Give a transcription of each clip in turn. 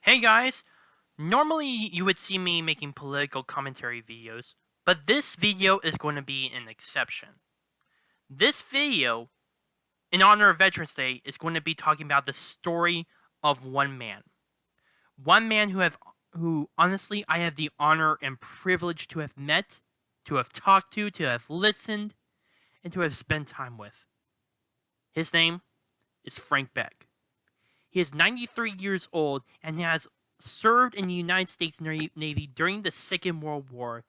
Hey guys, normally you would see me making political commentary videos, but this video is going to be an exception. This video, in honor of Veterans Day, is going to be talking about the story of one man. One man who honestly I have the honor and privilege to have met, to have talked to have listened, and to have spent time with. His name is Frank Beck. He is 93 years old and has served in the United States Navy during the Second World War,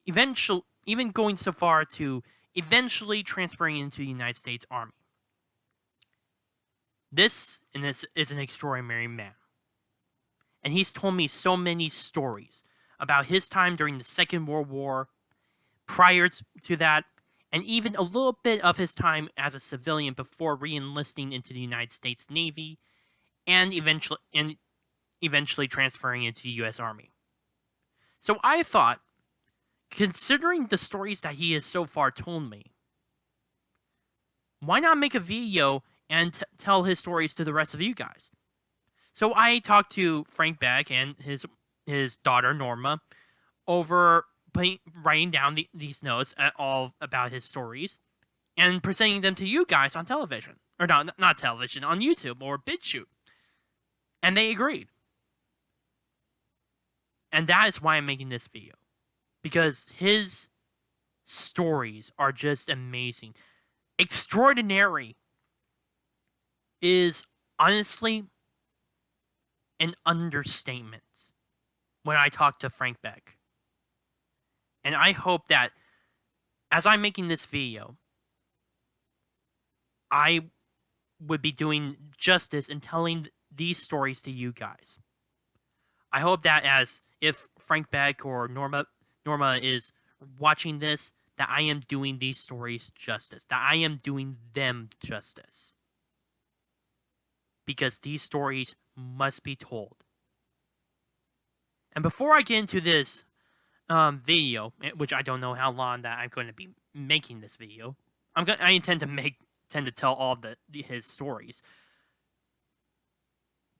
eventually, even going so far to eventually transferring into the United States Army. This is an extraordinary man. And he's told me so many stories about his time during the Second World War, prior to that, and even a little bit of his time as a civilian before re-enlisting into the United States Navy and eventually transferring into the US Army. So I thought, considering the stories that he has so far told me, why not make a video and tell his stories to the rest of you guys? So I talked to Frank Beck and his daughter Norma over writing down these notes all about his stories and presenting them to you guys on television. Or not television, on YouTube or BitChute. And they agreed. And that is why I'm making this video. Because his stories are just amazing. Extraordinary is honestly an understatement when I talk to Frank Beck. And I hope that as I'm making this video, I would be doing justice in telling these stories to you guys. I hope that as if Frank Beck or Norma is watching this, that I am doing these stories justice, that I am doing them justice. Because these stories must be told. And before I get into this video, which I don't know how long that I'm going to be making this video, I intend to tell all his stories.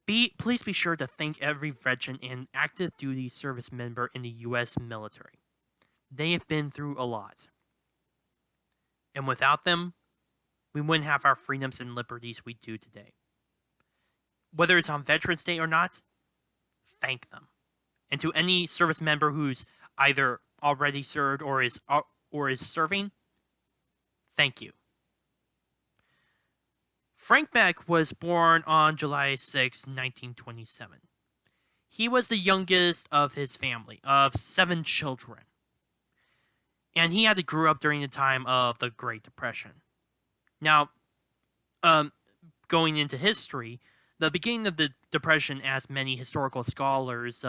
Please be sure to thank every veteran and active duty service member in the U.S. military. They have been through a lot. And without them, we wouldn't have our freedoms and liberties we do today. Whether it's on Veterans Day or not, thank them. And to any service member who's either already served or is serving, thank you. Frank Beck was born on July 6, 1927. He was the youngest of his family, of 7 children. And he had to grow up during the time of the Great Depression. Now, going into history, the beginning of the Depression, as many historical scholars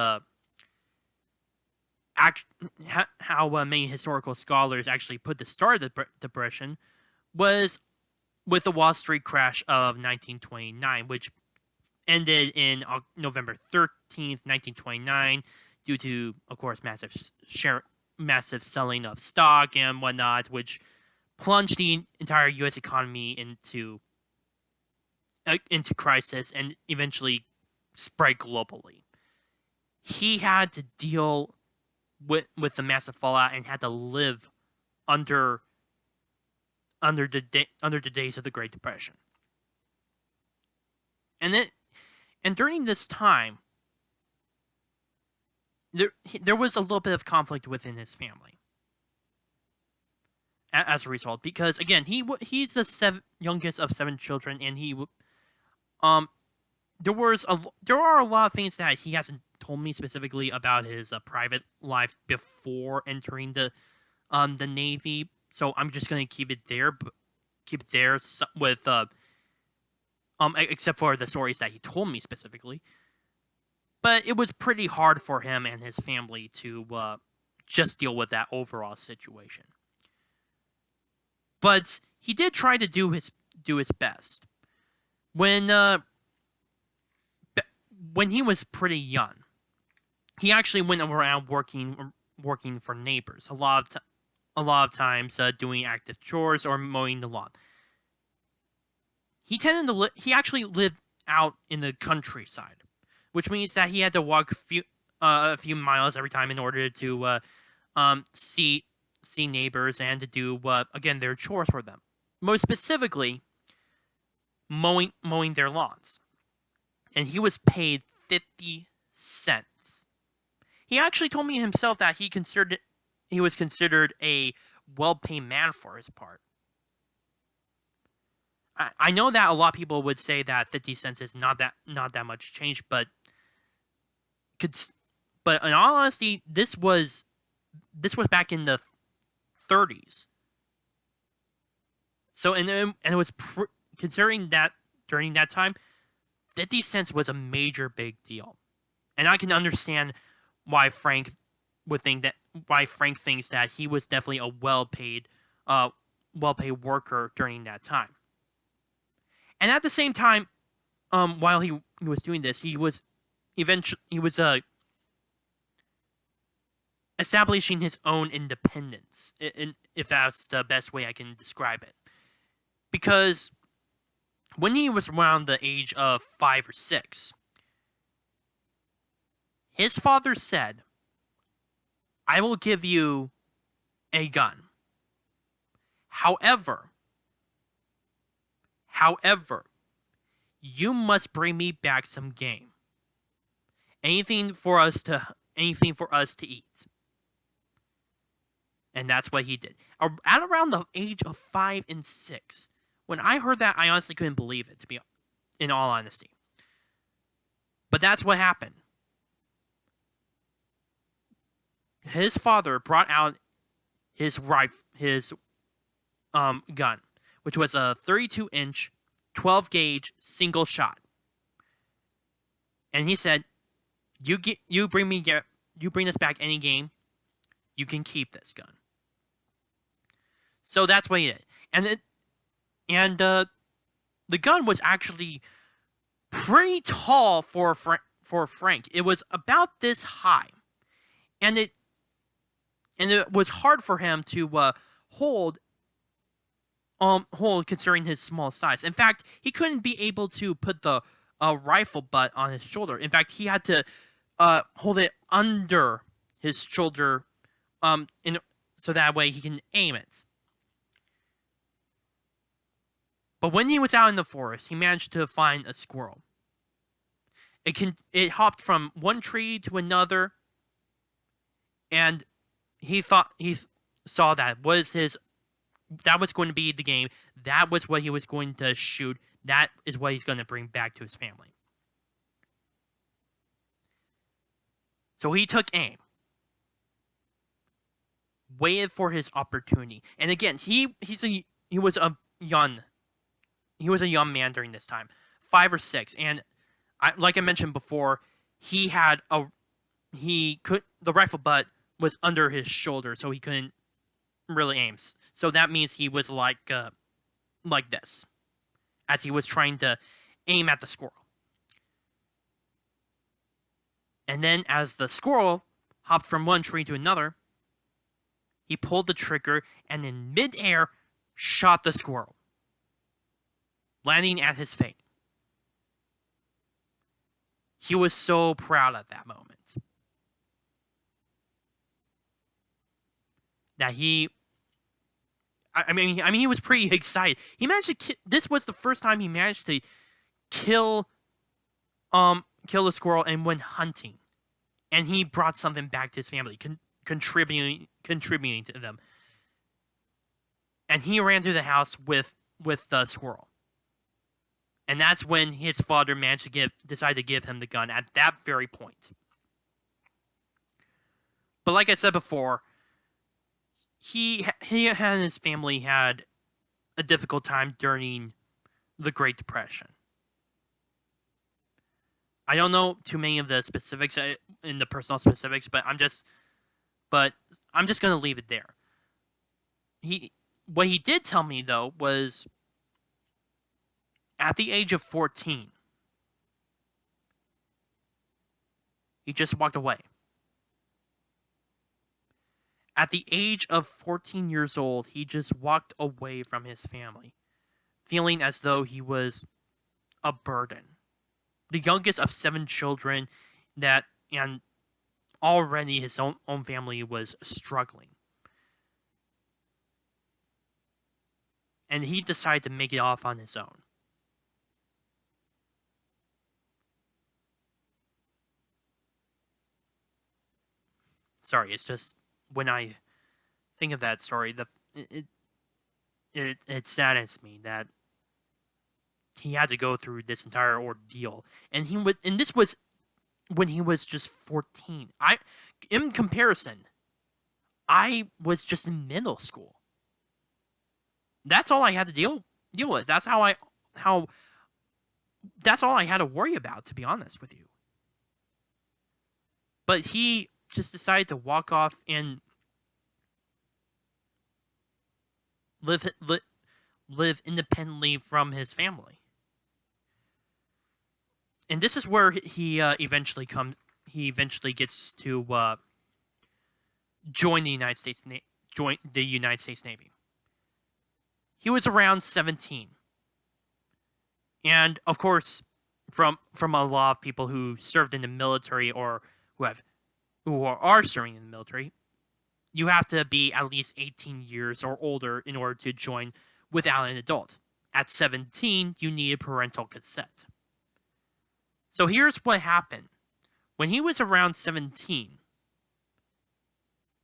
many historical scholars actually put the start of the Depression, was with the Wall Street crash of 1929, which ended in November 13th, 1929, due to, of course, massive selling of stock and whatnot, which plunged the entire U.S. economy into crisis and eventually spread globally. He had to deal with the massive fallout and had to live under the days of the Great Depression. And during this time, there was a little bit of conflict within his family. As a result, because again, he's the youngest of 7 children, and there are a lot of things that he hasn't told me specifically about his private life before entering the Navy. So I'm just gonna keep it there with except for the stories that he told me specifically. But it was pretty hard for him and his family to just deal with that overall situation. But he did try to do his best. When he was pretty young, he actually went around working for neighbors. A lot of times doing active chores or mowing the lawn. He actually lived out in the countryside, which means that he had to walk a few miles every time in order to see neighbors and to do again their chores for them. Most specifically, mowing their lawns, and he was paid 50 cents. He actually told me himself that he was considered a well-paid man for his part. I know that a lot of people would say that 50 cents is not that much change, but in all honesty, this was back in the 30s. So and it was considering that during that time, 50 cents was a major big deal, and I can understand why Frank thinks that he was definitely a well-paid worker during that time. And at the same time, while he was doing this, he was establishing his own independence, if that's the best way I can describe it. Because when he was around the age of 5 or 6, his father said, "I will give you a gun. However, you must bring me back some game. Anything for us to eat." And that's what he did. At around the age of 5 and 6, when I heard that, I honestly couldn't believe it, to be in all honesty. But that's what happened. His father brought out his gun, which was a 32-inch, 12-gauge single shot, and he said, "You bring us back any game, you can keep this gun." So that's what he did, and the gun was actually pretty tall for Frank. It was about this high, and it was hard for him to hold considering his small size. In fact, he couldn't be able to put the rifle butt on his shoulder. In fact, he had to hold it under his shoulder, so that way he can aim it. But when he was out in the forest, he managed to find a squirrel. It hopped from one tree to another, and he saw that was going to be the game. That was what he was going to shoot. That is what he's going to bring back to his family. So he took aim, waited for his opportunity, and again, he was a young man during this time, 5 or 6, and like I mentioned before, the rifle butt was under his shoulder, so he couldn't really aim. So that means he was like this, as he was trying to aim at the squirrel. And then as the squirrel hopped from one tree to another, he pulled the trigger and in midair shot the squirrel, landing at his feet. He was so proud at that moment that he was pretty excited. He managed to this was the first time he managed to kill a squirrel and went hunting, and he brought something back to his family, contributing to them. And he ran through the house with the squirrel. And that's when his father decided to give him the gun at that very point. But like I said before, he and his family had a difficult time during the Great Depression. I don't know too many of the specifics in the personal specifics, but I'm just going to leave it there. What he did tell me though was, at the age of 14, he just walked away. At the age of 14 years old, he just walked away from his family, feeling as though he was a burden. the youngest of 7 children, and already his own family was struggling. And he decided to make it off on his own. Sorry, it's just when I think of that story, it saddens me that he had to go through this entire ordeal, and this was when he was just 14. In comparison, I was just in middle school. That's all I had to deal with. That's that's all I had to worry about, to be honest with you. But he just decided to walk off and live independently from his family. And this is where he eventually gets to join the United States Navy. He was around 17, and of course, from a lot of people who served in the military or who are serving in the military, you have to be at least 18 years or older in order to join without an adult. At 17, you needed parental consent. So here's what happened. When he was around 17,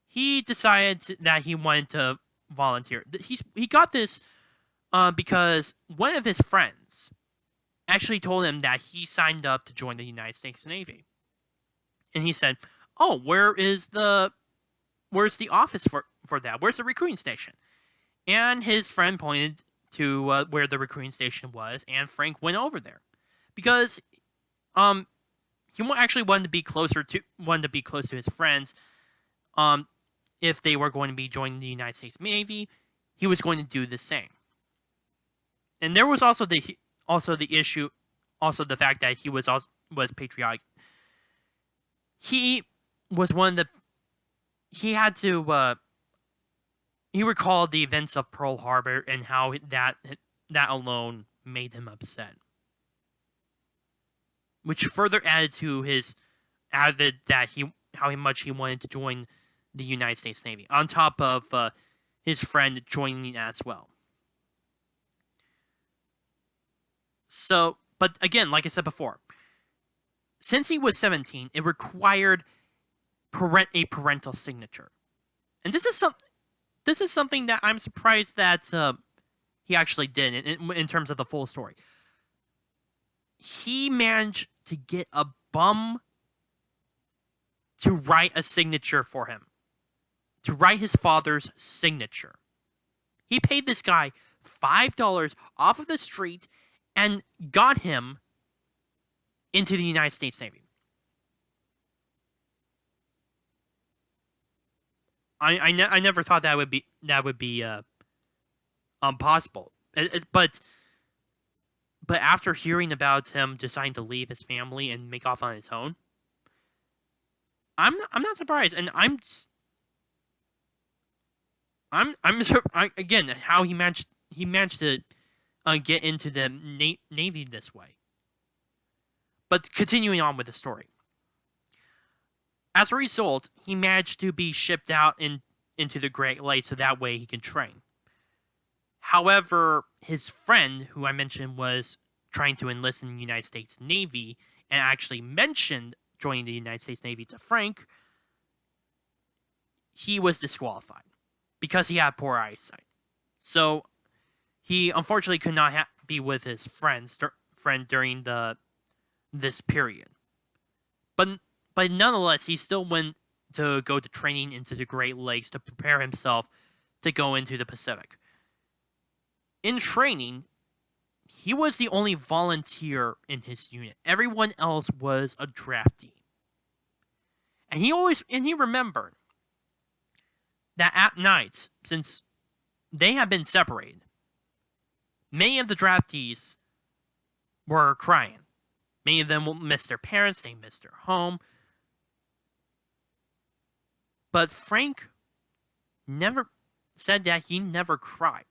he decided that he wanted to volunteer. He got this because one of his friends actually told him that he signed up to join the United States Navy. And he said, "Oh, where's the office for that? Where's the recruiting station?" And his friend pointed to where the recruiting station was, and Frank went over there because he actually wanted to be close to his friends. If they were going to be joining the United States Navy, he was going to do the same. And there was also the issue, also the fact that he was patriotic. He was he had to he recalled the events of Pearl Harbor and how that alone made him upset, which further added to how much he wanted to join the United States Navy, on top of his friend joining as well. So, but again, like I said before, since he was 17, it required a parental signature, and this is something that I'm surprised that he actually did in terms of the full story. He managed to get a bum to write a signature for him, to write his father's signature. He paid this guy $5 off of the street and got him into the United States Navy. I never thought that would be possible. But after hearing about him deciding to leave his family and make off on his own, I'm not surprised, and again how he managed to get into the Navy this way. But continuing on with the story. As a result, he managed to be shipped out into the Great Lakes so that way he can train. However, his friend, who I mentioned was trying to enlist in the United States Navy and actually mentioned joining the United States Navy to Frank, he was disqualified because he had poor eyesight. So he unfortunately could not be with his friend during this period. But nonetheless, he still went to go to training into the Great Lakes to prepare himself to go into the Pacific. In training, he was the only volunteer in his unit. Everyone else was a draftee. And he remembered that at night, since they had been separated, many of the draftees were crying. Many of them missed their parents, they missed their home. But Frank never said that he never cried.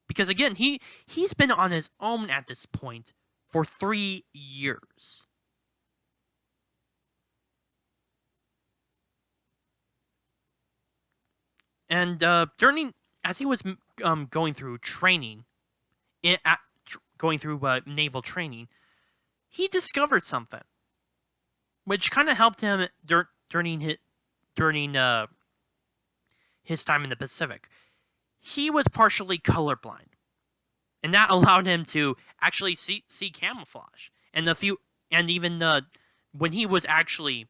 Because again, he's been on his own at this point for 3 years. And as he was going through training, going through naval training, he discovered something, which kind of helped him during his time in the Pacific. He was partially colorblind, and that allowed him to actually see camouflage. And even when he was actually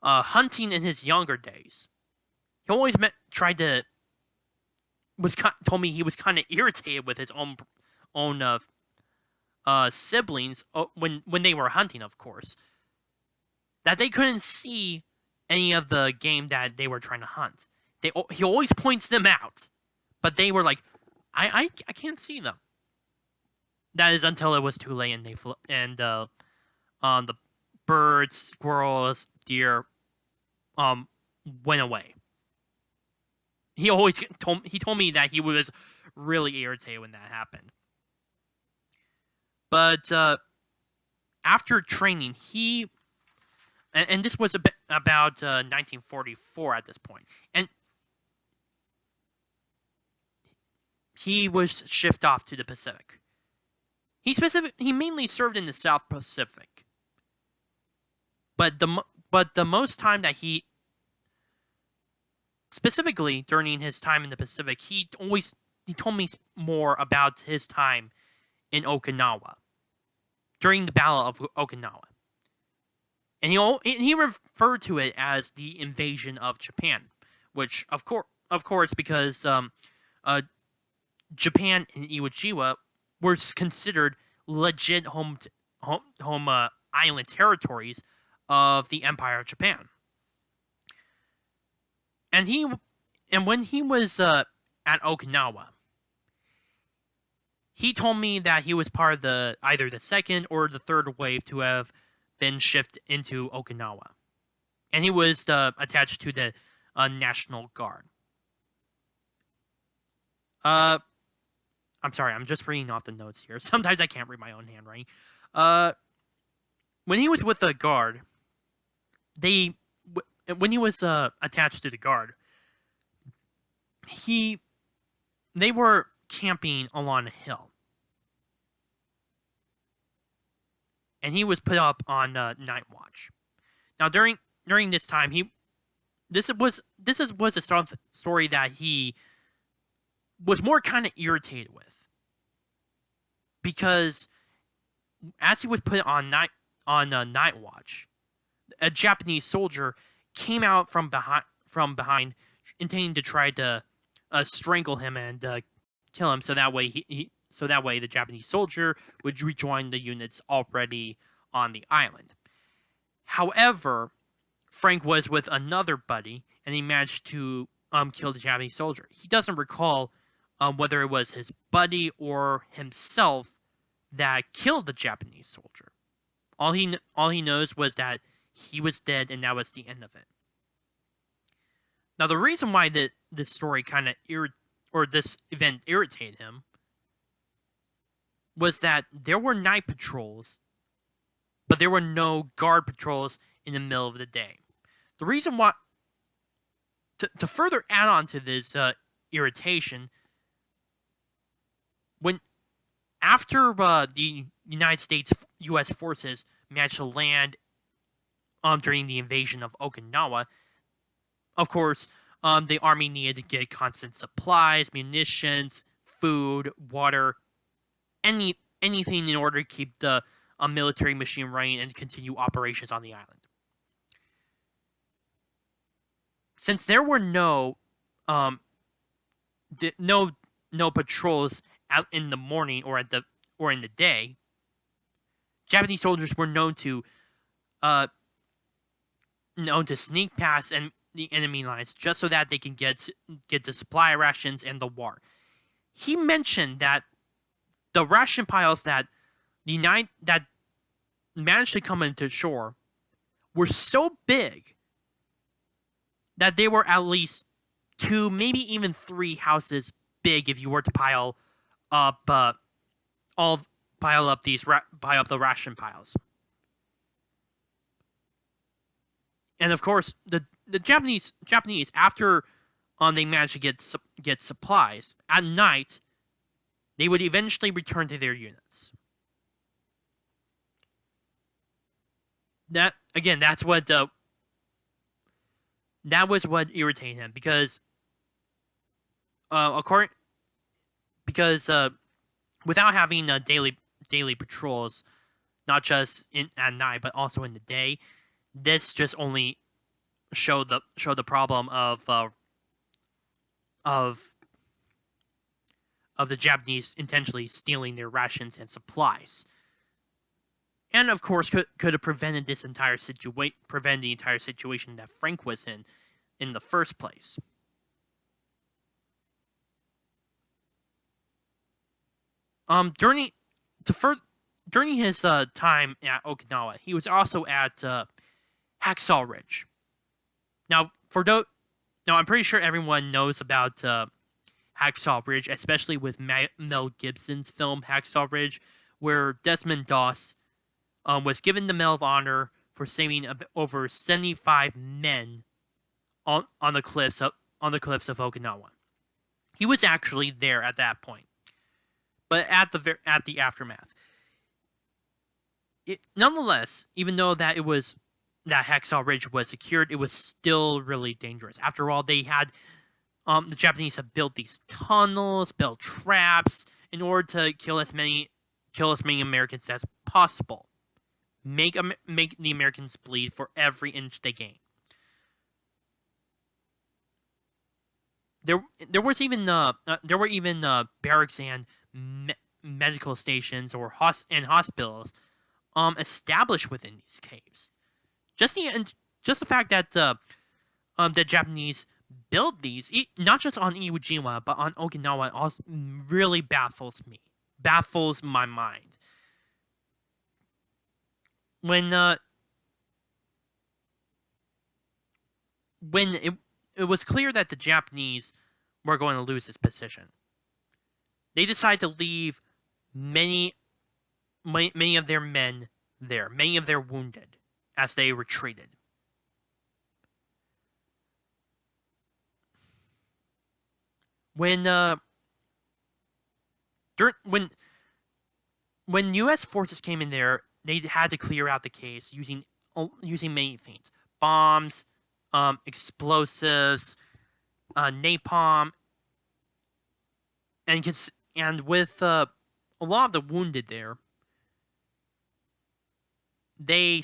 hunting in his younger days, he always told me he was kind of irritated with his own siblings when they were hunting, of course, that they couldn't see any of the game that they were trying to hunt. He always points them out, but they were like, I can't see them. That is until it was too late, and the birds, squirrels, deer went away. He told me that he was really irritated when that happened. But after training, and this was about 1944 at this point, and he was shipped off to the Pacific. He mainly served in the South Pacific, but the most time that he, specifically during his time in the Pacific, he told me more about his time in Okinawa during the Battle of Okinawa, and he referred to it as the invasion of Japan, which of course because Japan and Iwo Jima were considered legit home island territories of the Empire of Japan. And when he was at Okinawa, he told me that he was part of either the second or the third wave to have been shipped into Okinawa, and he was attached to the National Guard. I'm sorry, I'm just reading off the notes here. Sometimes I can't read my own handwriting. When he was with the Guard, when he was attached to the Guard, they were camping along a hill, and he was put up on night watch. Now during this time, this was a story that he was more kind of irritated with, because as he was put on night watch, a Japanese soldier came out from behind, intending to try to strangle him and kill him. So that way the Japanese soldier would rejoin the units already on the island. However, Frank was with another buddy, and he managed to kill the Japanese soldier. He doesn't recall whether it was his buddy or himself that killed the Japanese soldier. All he knows was that he was dead, and that was the end of it. Now, the reason why this story this event irritated him was that there were night patrols, but there were no guard patrols in the middle of the day. The reason why, to further add on to this irritation, after the United States U.S. forces managed to land during the invasion of Okinawa, of course, the army needed to get constant supplies, munitions, food, water, anything in order to keep the military machine running and continue operations on the island. Since there were no patrols out in the morning or in the day, Japanese soldiers were known to sneak past the enemy lines just so that they can get the supply rations and the water. He mentioned that the ration piles that managed to come into shore were so big that they were at least 2, maybe even 3 houses big if you were to pile up all pile up the ration piles. And of course, the Japanese after they managed to get supplies at night, they would eventually return to their units. That again, that was what irritated him because without having daily patrols, not just at night but also in the day, this just only showed the problem of the Japanese intentionally stealing their rations and supplies, and of course could have prevented the entire situation that Frank was in the first place. During his time at Okinawa, he was also at Hacksaw Ridge. Now, I'm pretty sure everyone knows about Hacksaw Ridge, especially with Mel Gibson's film Hacksaw Ridge, where Desmond Doss was given the Medal of Honor for saving over 75 men on the cliffs of Okinawa. He was actually there at that point, but at the aftermath. Nonetheless, even though that Hacksaw Ridge was secured, it was still really dangerous. After all, they had the Japanese had built these tunnels, built traps in order to kill as many Americans as possible. Make the Americans bleed for every inch they gain. There were even barracks and medical stations and hospitals established within these caves. Just the fact that the Japanese built these, not just on Iwo Jima but on Okinawa, also really baffles my mind. When it was clear that the Japanese were going to lose this position, they decided to leave many of their men there, many of their wounded, as they retreated. When U.S. forces came in there, they had to clear out the caves using many things: bombs, explosives, napalm, and with a lot of the wounded there, they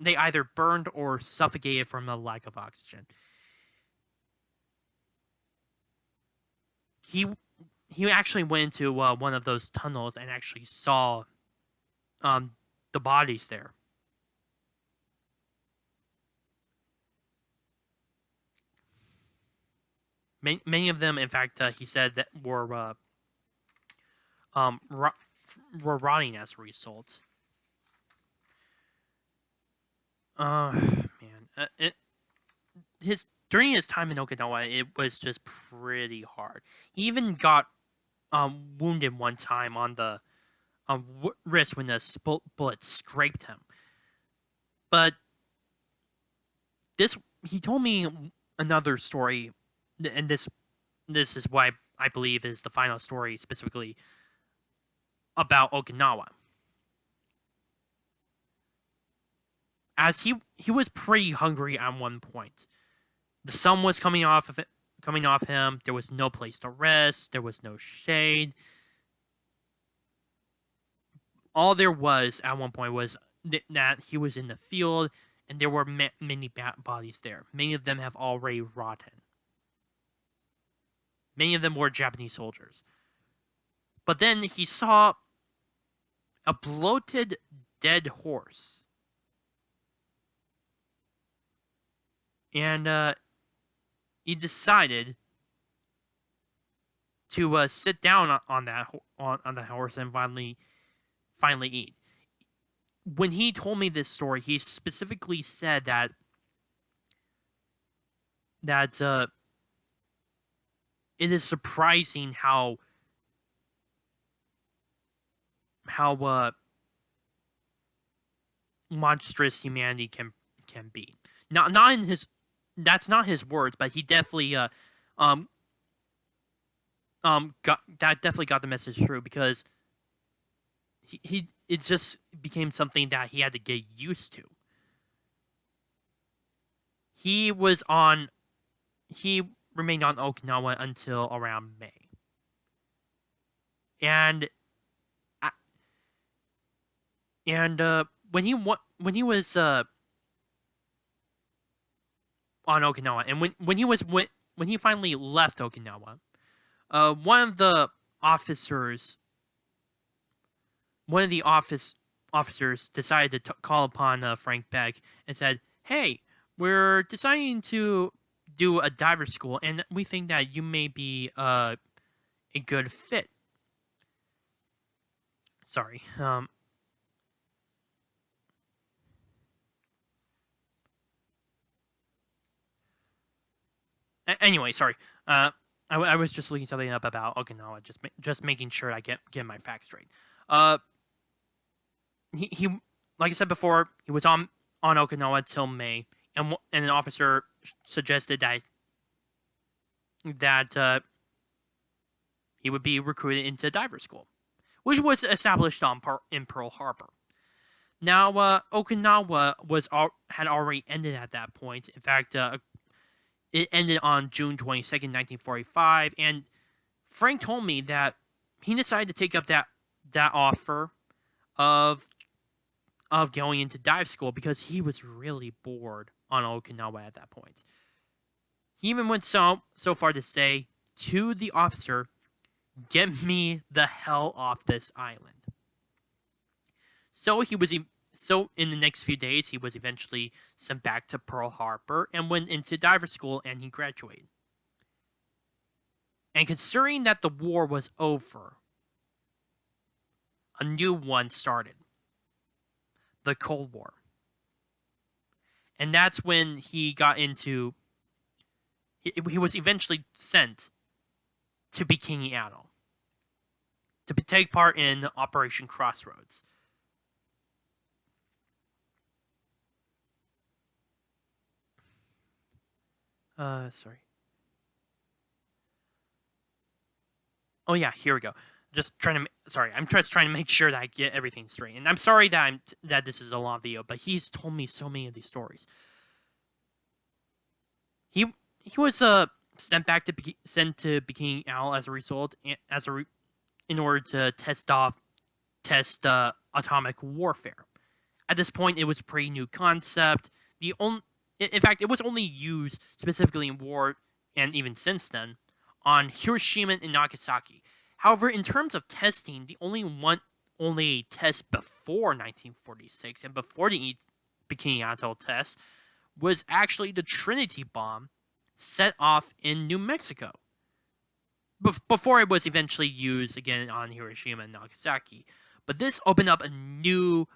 either burned or suffocated from a lack of oxygen. He actually went into one of those tunnels and actually saw the bodies there. Many of them, in fact, he said that were rotting as a result. Man, during his time in Okinawa, it was just pretty hard. He even got wounded one time on the wrist when a bullet scraped him. But he told me another story, and this is why I believe is the final story specifically about Okinawa. As he was pretty hungry at one point. The sun was coming off him. There was no place to rest. There was no shade. All there was at one point was that he was in the field, and there were many bodies there. Many of them have already rotten. Many of them were Japanese soldiers. But then he saw a bloated dead horse. And he decided to sit down on the horse and finally eat. When he told me this story, he specifically said that it is surprising how monstrous humanity can be. Not in his That's not his words, but he definitely um got the message through, because he it just became something that he had to get used to. He was on he remained on Okinawa until around May. And when he was on Okinawa, and when he finally left Okinawa, one of the officers decided to call upon Frank Beck and said, "Hey, we're deciding to do a diver school, and we think that you may be a good fit." Sorry. Anyway, sorry. I was just looking something up about Okinawa, just making sure I get my facts straight. Uh, he like I said before, he was on Okinawa till May, and an officer suggested that he would be recruited into diver school, which was established in Pearl Harbor. Now, Okinawa had already ended at that point. In fact, it ended on June 22nd, 1945, and Frank told me that he decided to take up that offer of going into dive school because he was really bored on Okinawa at that point. He even went so far to say to the officer, "Get me the hell off this island." So in the next few days, he was eventually sent back to Pearl Harbor and went into diver school, and he graduated. And considering that the war was over, a new one started. The Cold War. And that's when he got into... He was eventually sent to Bikini Atoll to take part in Operation Crossroads. Sorry. Oh yeah, here we go. I'm just trying to make sure that I get everything straight. And I'm sorry that this is a long video, but he's told me so many of these stories. He was sent to Bikini Atoll as a result, in order to test atomic warfare. At this point, it was a pretty new concept. In fact, it was only used specifically in war, and even since then, on Hiroshima and Nagasaki. However, in terms of testing, the only test before 1946 and before the Bikini Atoll test was actually the Trinity bomb set off in New Mexico. Before it was eventually used again on Hiroshima and Nagasaki. But this opened up a new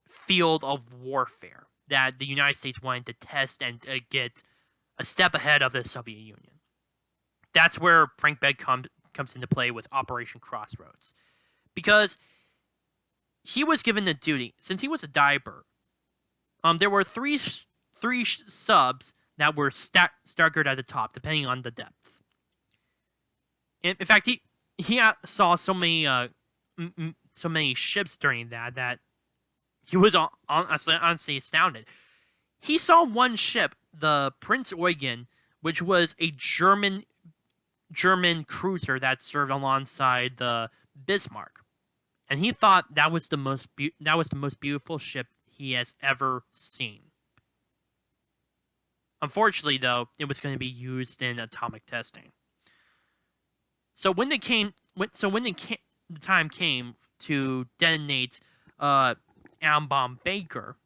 field of warfare that the United States wanted to test and get a step ahead of the Soviet Union. That's where Frank Beck comes into play with Operation Crossroads. Because he was given the duty, since he was a diver, there were three subs that were staggered at the top, depending on the depth. In fact, he saw so many ships during that he was honestly astounded. He saw one ship, the Prince Eugen, which was a German cruiser that served alongside the Bismarck, and he thought that was the most beautiful ship he has ever seen. Unfortunately, though, it was going to be used in atomic testing. So when the time came to detonate atom bomb Baker,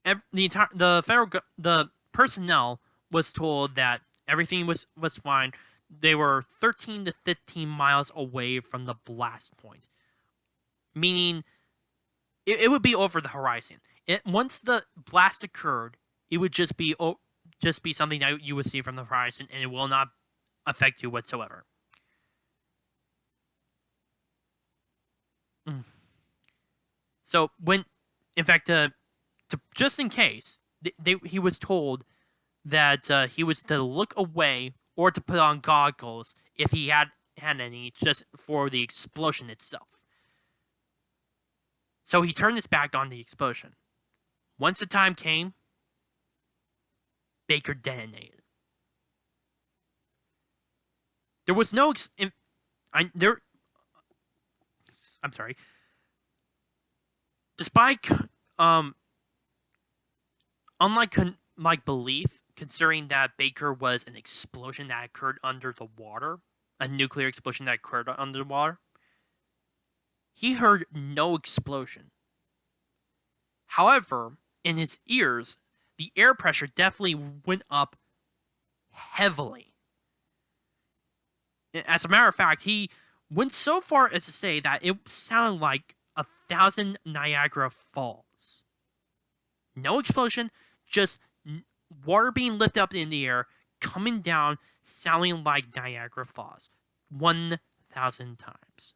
the personnel was told that everything was fine. They were 13 to 15 miles away from the blast point, meaning it would be over the horizon. Once the blast occurred, it would just be something that you would see from the horizon, and it will not affect you whatsoever. Mm. So when, in fact, just in case, he was told that he was to look away or to put on goggles if he had any, just for the explosion itself. So he turned his back on the explosion. Once the time came, Baker detonated. There was no I'm sorry. Despite unlike belief, considering that Baker was an explosion that occurred under the water, a nuclear explosion that occurred under the water, he heard no explosion. However, in his ears, the air pressure definitely went up heavily. As a matter of fact, he went so far as to say that it sounded like 1,000 Niagara Falls. No explosion, just water being lifted up in the air, coming down, sounding like Niagara Falls 1,000 times.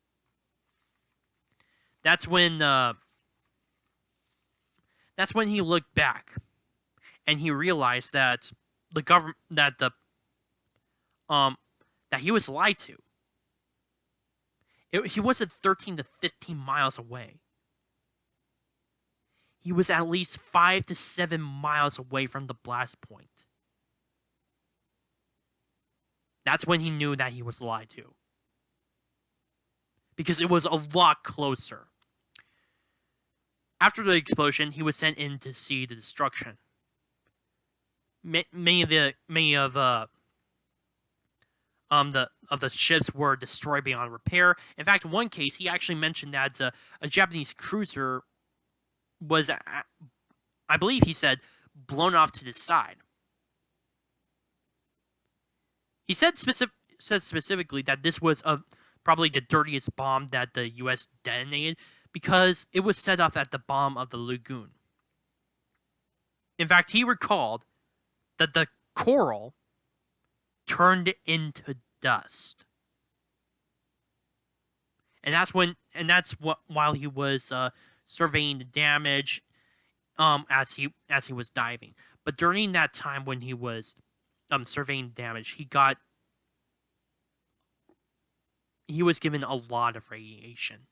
That's when he looked back and he realized that the government that he was lied to. He wasn't 13 to 15 miles away. He was at least 5 to 7 miles away from the blast point. That's when he knew that he was lied to. Because it was a lot closer. After the explosion, he was sent in to see the destruction. Many of the ships were destroyed beyond repair. In fact, in one case, he actually mentioned that a Japanese cruiser was, I believe he said, blown off to the side. He said specifically that this was probably the dirtiest bomb that the U.S. detonated because it was set off at the bottom of the lagoon. In fact, he recalled that the coral turned into dust. And while he was surveying the damage as he was diving. But during that time when he was surveying the damage, he was given a lot of radiation.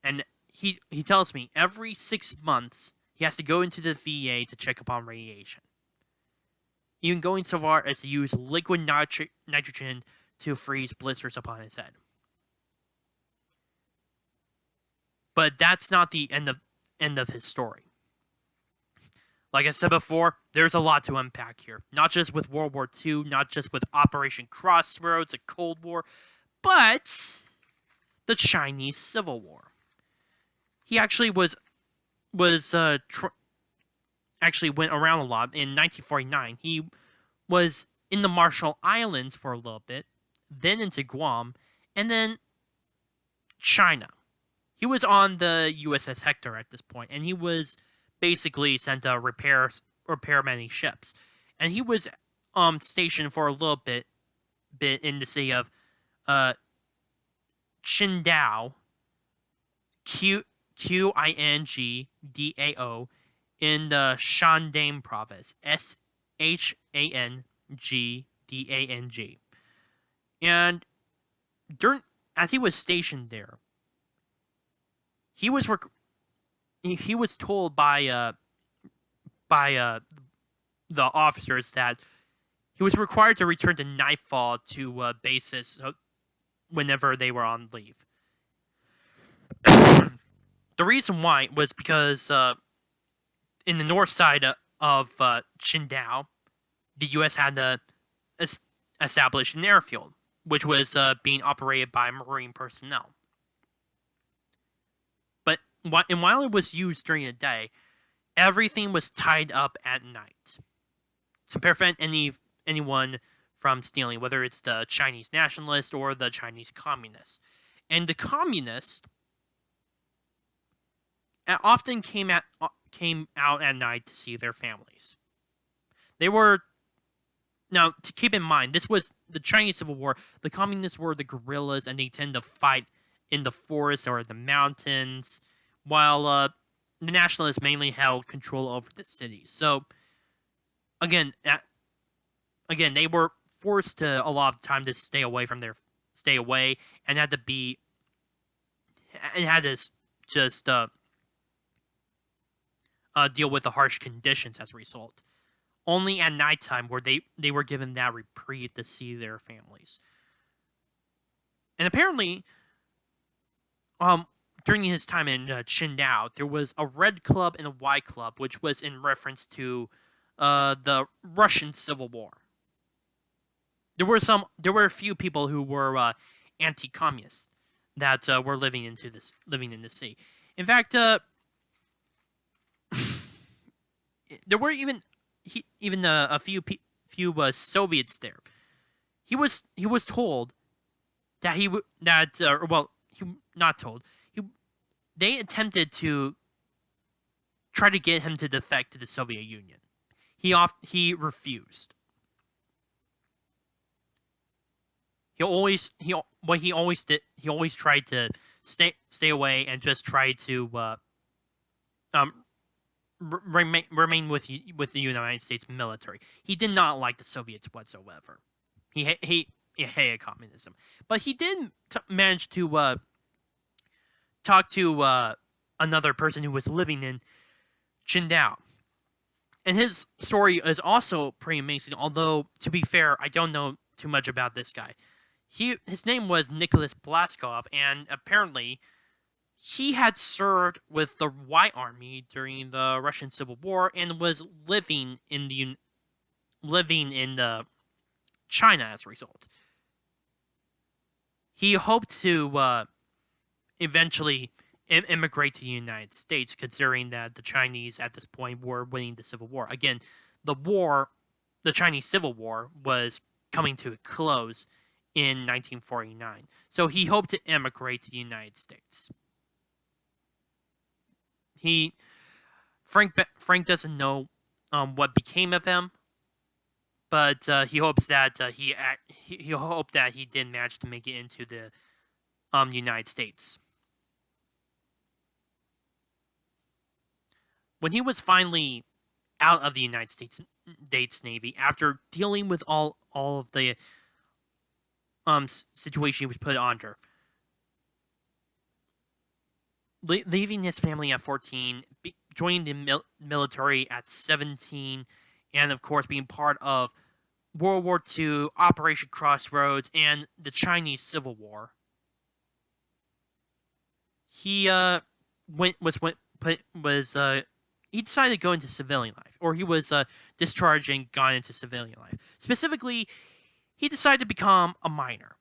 And he tells me every 6 months he has to go into the VA to check up on radiation. Even going so far as to use liquid nitrogen to freeze blisters upon his head. But that's not the end of his story. Like I said before, there's a lot to unpack here. Not just with World War II, not just with Operation Crossroads, a Cold War, but the Chinese Civil War. He actually actually went around a lot. In 1949, he was in the Marshall Islands for a little bit, then into Guam, and then China. He was on the USS Hector at this point, and he was basically sent to repair many ships. And he was stationed for a little bit in the city of Qingdao, Qingdao, in the Shandong province, Shandang. And as he was stationed there, he was told by the officers that he was required to return to nightfall to bases whenever they were on leave. The reason why was because in the north side of Qingdao, the U.S. had to establish an airfield, which was being operated by Marine personnel. But while it was used during the day, everything was tied up at night to prevent anyone from stealing, whether it's the Chinese nationalists or the Chinese communists. And the communists often came out at night to see their families. Now, to keep in mind, this was the Chinese Civil War. The communists were the guerrillas, and they tend to fight in the forest or the mountains, while the nationalists mainly held control over the city. So again, they were forced to a lot of time to stay away, and had to just deal with the harsh conditions as a result. Only at nighttime were they were given that reprieve to see their families. And apparently, during his time in Qingdao, there was a red club and a white club, which was in reference to the Russian Civil War. There were a few people who were anti-communists that were living in the city. In fact, there were even a few Soviets there. He was told that he not told. They attempted to try to get him to defect to the Soviet Union. He refused. He always tried to stay away and just try to remain with the United States military. He did not like the Soviets whatsoever. He hated communism, but he did manage to talk to another person who was living in Qingdao, and his story is also pretty amazing. Although, to be fair, I don't know too much about this guy. His name was Nicholas Blaskov, and apparently he had served with the White Army during the Russian Civil War and was living in China as a result. He hoped to eventually immigrate to the United States, considering that the Chinese at this point were winning the Civil War. Again, the Chinese Civil War, was coming to a close in 1949. So he hoped to immigrate to the United States. Frank doesn't know what became of him, but he hopes that he hoped that he did manage to make it into the United States. When he was finally out of the United States Navy, after dealing with all of the situation he was put under, leaving his family at 14, joining the military at 17, and of course being part of World War II, Operation Crossroads, and the Chinese Civil War. He he decided to go into civilian life, or he was discharged and gone into civilian life. Specifically, he decided to become a miner,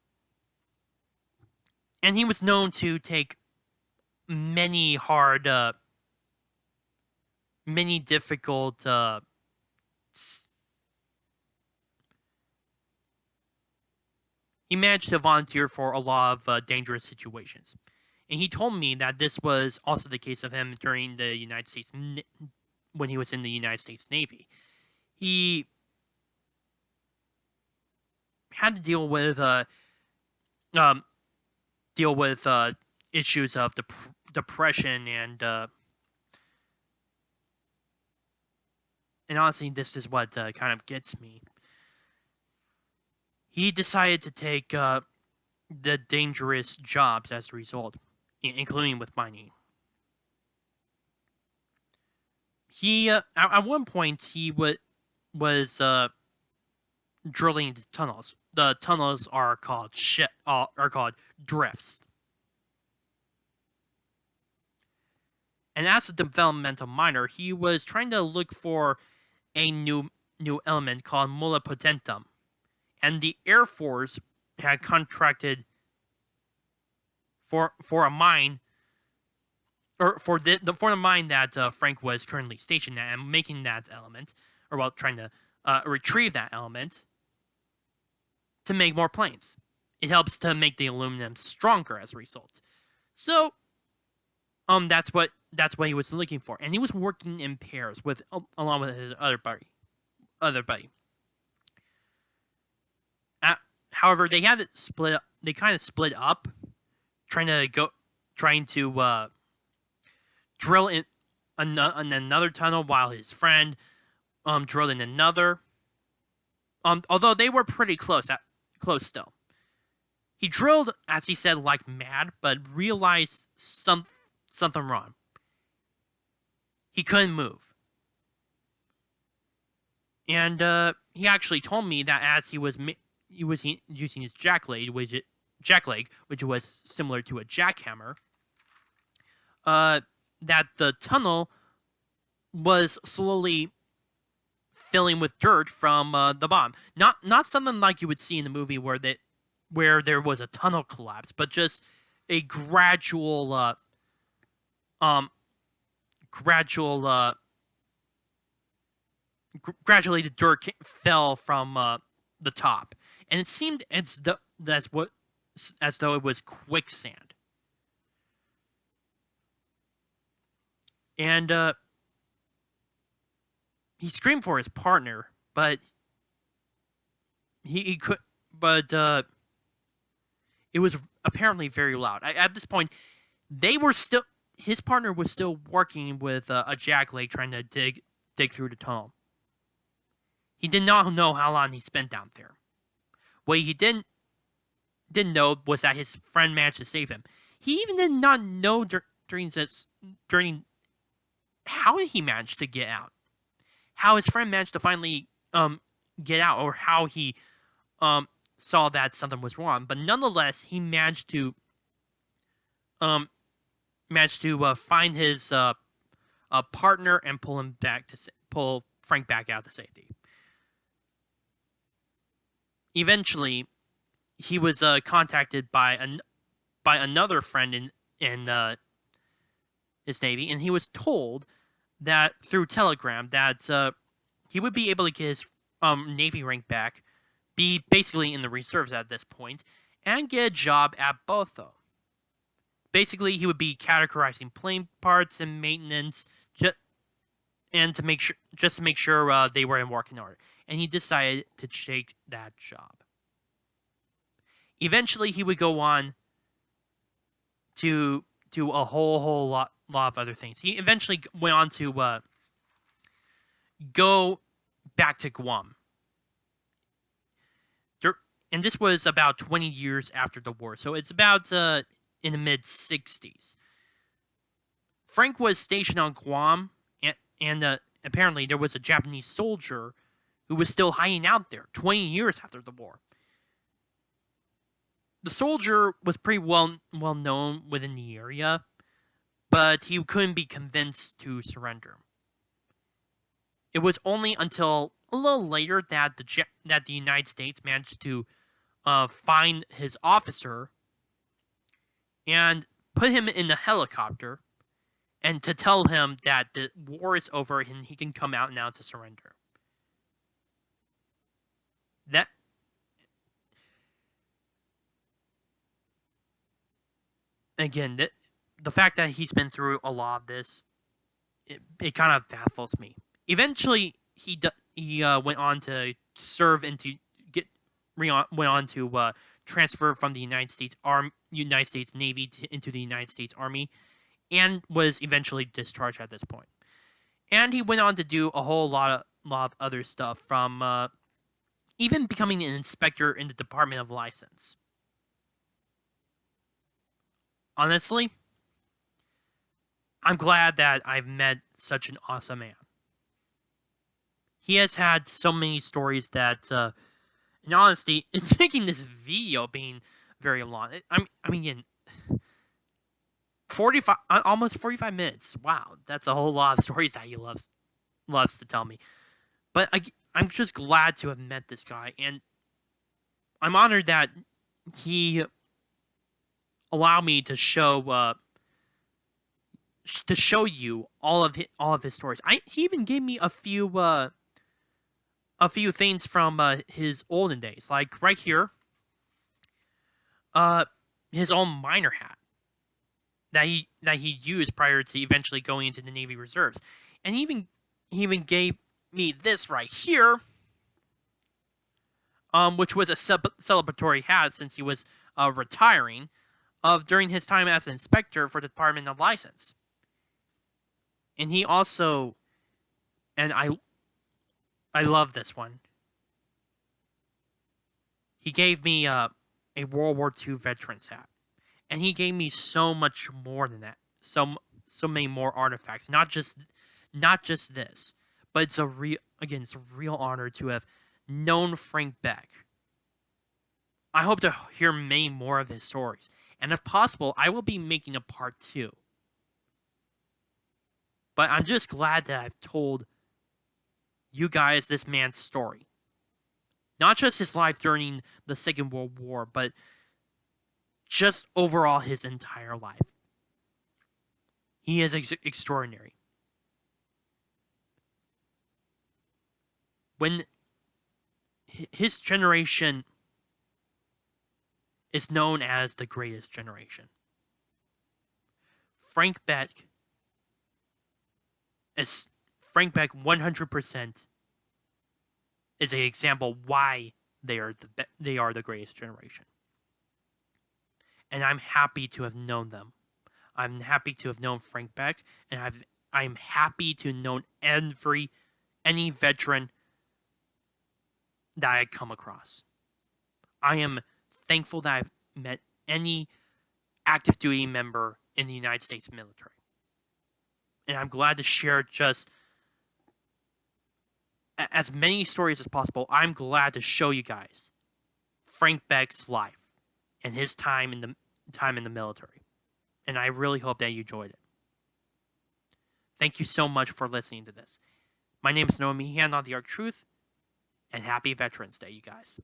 and he was known to take many difficult he managed to volunteer for a lot of dangerous situations. And he told me that this was also the case of him during the United States, when he was in the United States Navy. He had to deal with issues of depression, and honestly, this is what kind of gets me. He decided to take the dangerous jobs as a result, including with mining. He at one point he was drilling the tunnels. The tunnels are called drifts. And as a developmental miner, he was trying to look for a new element called molybdenum, and the Air Force had contracted for a mine, or for the mine that Frank was currently stationed at, and making that element, or trying to retrieve that element to make more planes. It helps to make the aluminum stronger as a result. So, that's what he was looking for, and he was working in pairs along with his other buddy. However, they had it split up. They kind of split up trying to drill in another tunnel while his friend drilled in another. Although they were pretty close still. He drilled, as he said, like mad, but realized something wrong. He couldn't move. And he actually told me that as he was using his jackleg, which was similar to a jackhammer, that the tunnel was slowly filling with dirt from the bomb. Not something like you would see in the movie where there was a tunnel collapse, but just a gradual gradually the dirt fell from the top, and it seemed as though it was quicksand. And he screamed for his partner, but he could, but it was apparently very loud. At this point, his partner was still working with a jackleg trying to dig through the tunnel. He did not know how long he spent down there. What he didn't know was that his friend managed to save him. He even did not know during how he managed to get out, how his friend managed to finally get out, or how he saw that something was wrong. But nonetheless, he managed to find his partner and pull Frank back out to safety. Eventually, he was contacted by another friend in his Navy, and he was told that through telegram that he would be able to get his Navy rank back, be basically in the reserves at this point, and get a job at Botho. Basically, he would be categorizing plane parts and maintenance, just to make sure they were in working order. And he decided to take that job. Eventually, he would go on to a whole lot of other things. He eventually went on to go back to Guam. And this was about 20 years after the war, so it's about in the mid-60s. Frank was stationed on Guam, and apparently there was a Japanese soldier who was still hiding out there 20 years after the war. The soldier was pretty well known within the area, but he couldn't be convinced to surrender. It was only until a little later that the United States managed to find his officer and put him in a helicopter, and to tell him that the war is over and he can come out now to surrender. That again, the fact that he's been through a lot of this, it kind of baffles me. Eventually, he went on to serve and to went on to transfer from the United States Navy into the United States Army, and was eventually discharged at this point. And he went on to do a whole lot of other stuff, from even becoming an inspector in the Department of License. Honestly, I'm glad that I've met such an awesome man. He has had so many stories that, in honesty, it's making this video being very long. I mean, 45, almost 45 minutes. Wow, that's a whole lot of stories that he loves to tell me. But I'm just glad to have met this guy, and I'm honored that he allowed me to show you all of his stories. He even gave me a few things from his olden days, like right here, his own miner hat that he used prior to eventually going into the Navy Reserves, and he even gave me this right here, which was a celebratory hat since he was retiring. of during his time as an inspector for the Department of License. And he also, and I love this one. He gave me a World War II veteran's hat, and he gave me so much more than that. So many more artifacts, not just this, but it's it's a real honor to have known Frank Beck. I hope to hear many more of his stories, and if possible, I will be making a part 2. But I'm just glad that I've told you guys this man's story. Not just his life during the Second World War, but just overall his entire life. He is extraordinary. When his generation is known as the greatest generation, Frank Beck 100% is an example why they are the greatest generation. And I'm happy to have known them. I'm happy to have known Frank Beck, and I'm happy to have known any veteran that I come across. I am thankful that I've met any active duty member in the United States military. And I'm glad to share just as many stories as possible. I'm glad to show you guys Frank Beck's life and his time in the military. And I really hope that you enjoyed it. Thank you so much for listening to this. My name is Noah Meehan on The Arc Truth, and happy Veterans Day, you guys.